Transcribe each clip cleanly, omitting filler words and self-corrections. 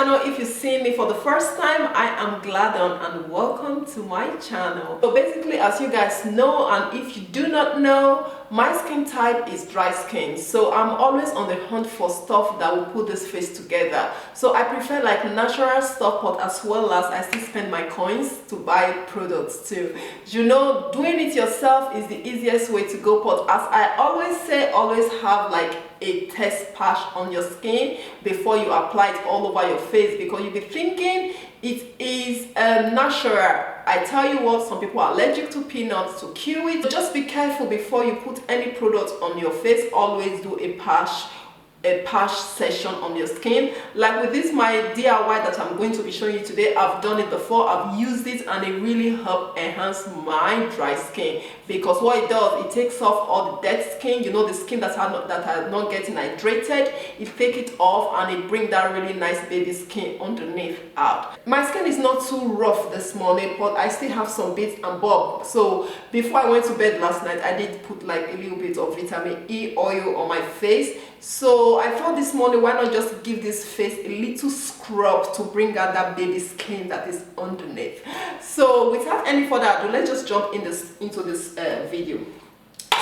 channel. If you see me for the first time, I am Gladon and welcome to my channel. So basically, as you guys know, and if you do not know, my skin type is dry skin, so I'm always on the hunt for stuff that will put this face together. So I prefer like natural stuff, but as well as I still spend my coins to buy products too. You know, doing it yourself is the easiest way to go, but as I always say, always have like a test patch on your skin before you apply it all over your face, because you'll be thinking it is natural. I tell you what, some people are allergic to peanuts to kill it. So just be careful before you put any product on your face. Always do a patch session on your skin. Like with this my DIY that I'm going to be showing you today, I've done it before, I've used it, and it really helped enhance my dry skin, because what it does, it takes off all the dead skin, you know, the skin that are not getting hydrated. It take it off and it bring that really nice baby skin underneath out. My skin is not too rough this morning, but I still have some bits and bobs. So before I went to bed last night, I did put like a little bit of vitamin E oil on my face. So I thought this morning, why not just give this face a little scrub to bring out that baby skin that is underneath. So without any further ado, let's just jump into this video.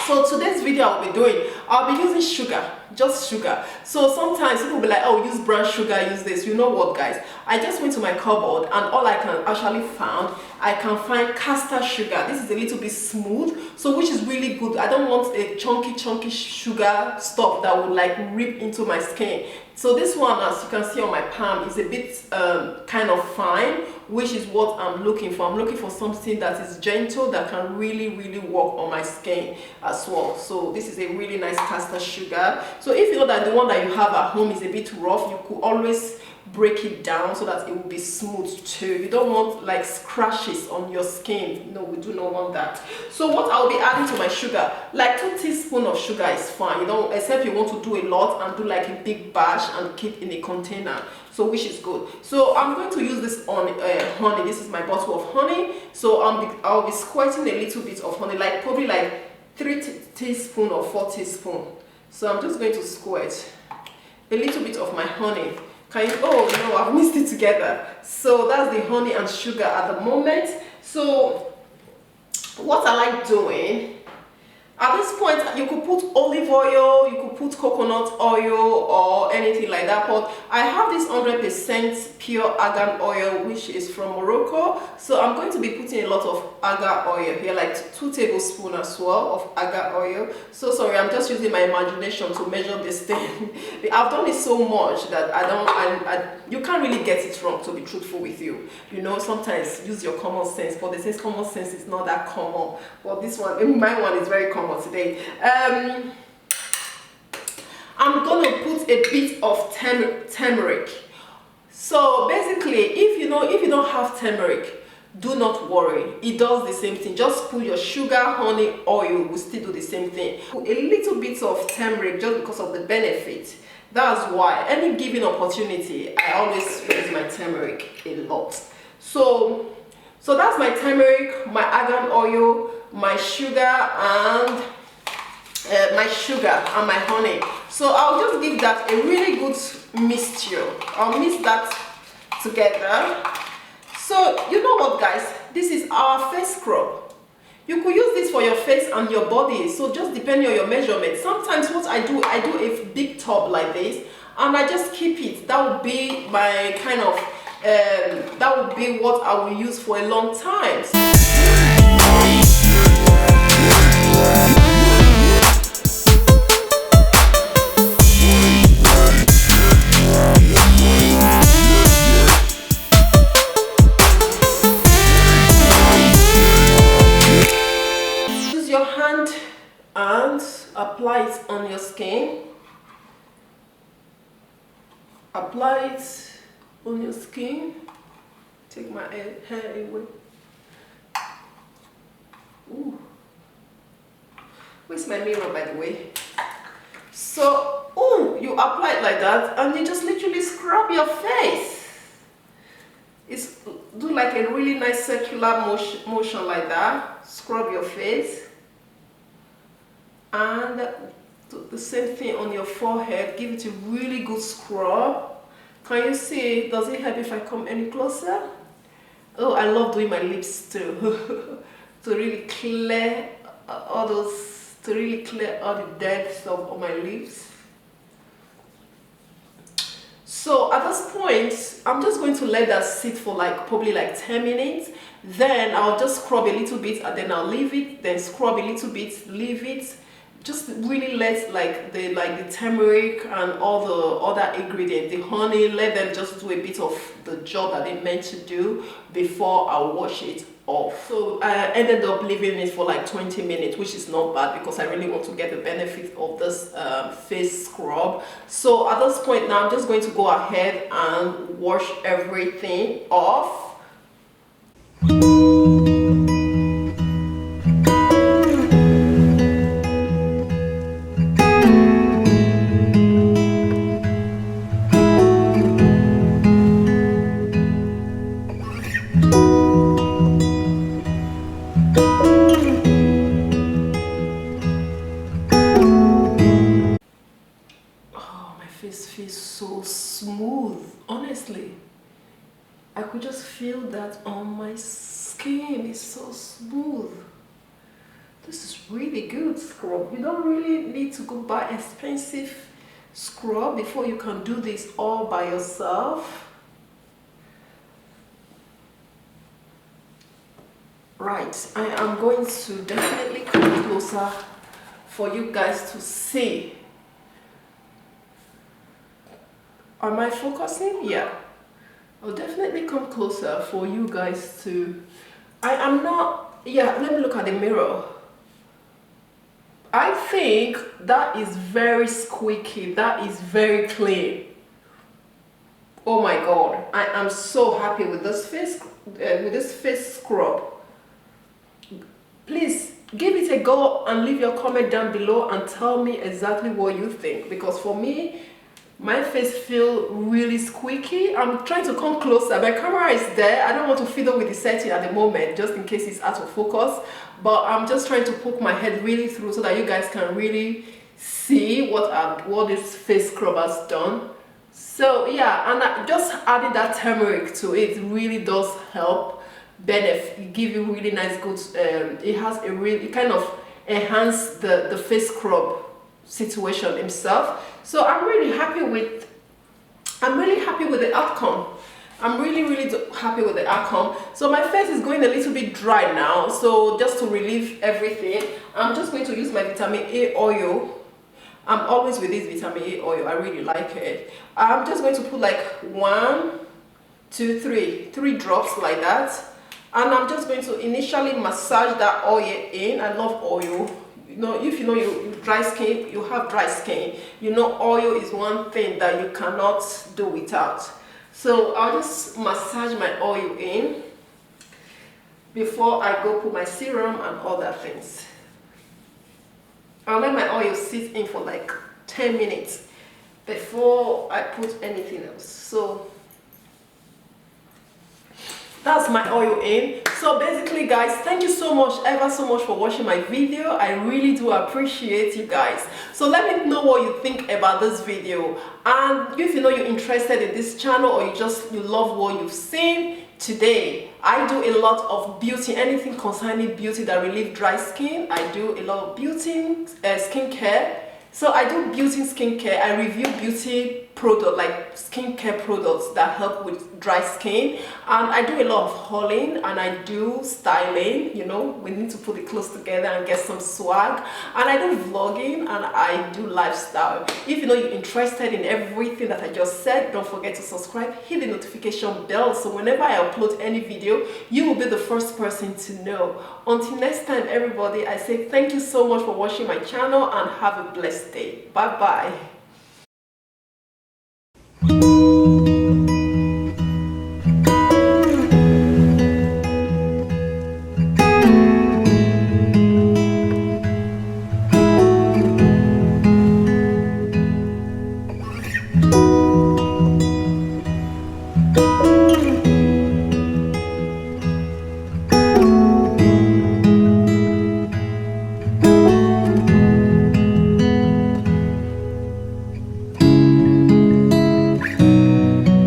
So today's video I'll be using sugar, just sugar. So sometimes people will be like, oh, use brown sugar, use this. You know what, guys, I just went to my cupboard and all I can actually find castor sugar. This is a little bit smooth, so which is really good. I don't want a chunky sugar stuff that would like rip into my skin. So this one, as you can see on my palm, is a bit kind of fine, which is what I'm looking for. I'm looking for something that is gentle, that can really work on my skin as well. So this is a really nice castor sugar. So if you know that the one that you have at home is a bit rough, you could always break it down so that it will be smooth too. You don't want like scratches on your skin. No, we do not want that. So what I'll be adding to my sugar, like 2 teaspoons of sugar is fine, you know, except you want to do a lot and do like a big batch and keep in a container, so which is good. So I'm going to use this on honey. This is my bottle of honey. So I'll be squirting a little bit of honey, like probably like 3 teaspoons or 4 teaspoons. So I'm just going to squirt a little bit of my honey. Oh no, I've mixed it together. So that's the honey and sugar at the moment. So what I like doing at this point, you could put olive oil, you could put coconut oil or anything like that, but I have this 100% pure argan oil, which is from Morocco. So I'm going to be putting a lot of argan oil here, like 2 tablespoons as well of argan oil. So sorry, I'm just using my imagination to measure this thing. I've done it so much that you can't really get it wrong, to be truthful with you. You know, sometimes use your common sense, but they say common sense is not that common. But this one, my one is very common today. I'm gonna put a bit of turmeric. So basically, if you don't have turmeric, do not worry, it does the same thing. Just put your sugar, honey, oil will still do the same thing. Put a little bit of turmeric just because of the benefit. That's why any given opportunity, I always use my turmeric a lot. So that's my turmeric, my argan oil, my sugar, and my honey. So I'll just give that a really good mixture. I'll mix that together. So you know what, guys, this is our face scrub. You could use this for your face and your body, so just depending on your measurement. Sometimes what I do a big tub like this and I just keep it. That would be my kind of that would be what I will use for a long time. And apply it on your skin. Apply it on your skin. Take my hair away. Ooh. Where's my mirror, by the way? So, you apply it like that, and you just literally scrub your face. Do like a really nice circular motion like that. Scrub your face. And do the same thing on your forehead. Give it a really good scrub. Can you see? Does it help if I come any closer? Oh, I love doing my lips too. To really clear all those, to really clear all the dead stuff on my lips. So at this point, I'm just going to let that sit for like probably like 10 minutes. Then I'll just scrub a little bit and then I'll leave it, then scrub a little bit, leave it. Just really let like the turmeric and all the other ingredients, the honey, let them just do a bit of the job that they meant to do before I wash it off. So I ended up leaving it for like 20 minutes, which is not bad because I really want to get the benefit of this face scrub. So at this point now, I'm just going to go ahead and wash everything off. Face feels so smooth. Honestly, I could just feel that on my skin. It's so smooth. This is really good scrub. You don't really need to go buy expensive scrub before you can do this all by yourself. Right, I am going to definitely come closer for you guys to see. Am I focusing? Yeah. I'll definitely come closer for you guys to... I am not... Yeah, let me look at the mirror. I think that is very squeaky. That is very clean. Oh my god. I am so happy with this face scrub. Please give it a go and leave your comment down below and tell me exactly what you think, because for me, my face feels really squeaky. I'm trying to come closer. My camera is there. I don't want to fiddle with the setting at the moment, just in case it's out of focus. But I'm just trying to poke my head really through so that you guys can really see what this face scrub has done. So yeah, and just adding that turmeric to it really does help benefit, give you really nice good. It has a really kind of enhance the face scrub situation himself. So I'm really happy with the outcome. I'm really happy with the outcome. So my face is going a little bit dry now, so just to relieve everything, I'm just going to use my vitamin A oil. I'm always with this vitamin A oil. I really like it. I'm just going to put like 1, 2, 3 drops like that, and I'm just going to initially massage that oil in. I love oil. You know, if you know you dry skin, you have dry skin, you know oil is one thing that you cannot do without. So I'll just massage my oil in before I go put my serum and other things. I'll let my oil sit in for like 10 minutes before I put anything else. So that's my oil in. So basically guys, thank you so much, ever so much for watching my video. I really do appreciate you guys. So let me know what you think about this video, and if you know you're interested in this channel or you love what you've seen today. I do a lot of beauty, anything concerning beauty that relieves dry skin. I do a lot of beauty, skincare. So I do beauty skincare. I review beauty product, like skincare products that help with dry skin, and I do a lot of hauling and I do styling. You know, we need to put the clothes together and get some swag, and I do vlogging and I do lifestyle. If you know you're interested in everything that I just said, don't forget to subscribe, hit the notification bell, so whenever I upload any video, you will be the first person to know. Until next time everybody, I say thank you so much for watching my channel and have a blessed day. Bye bye.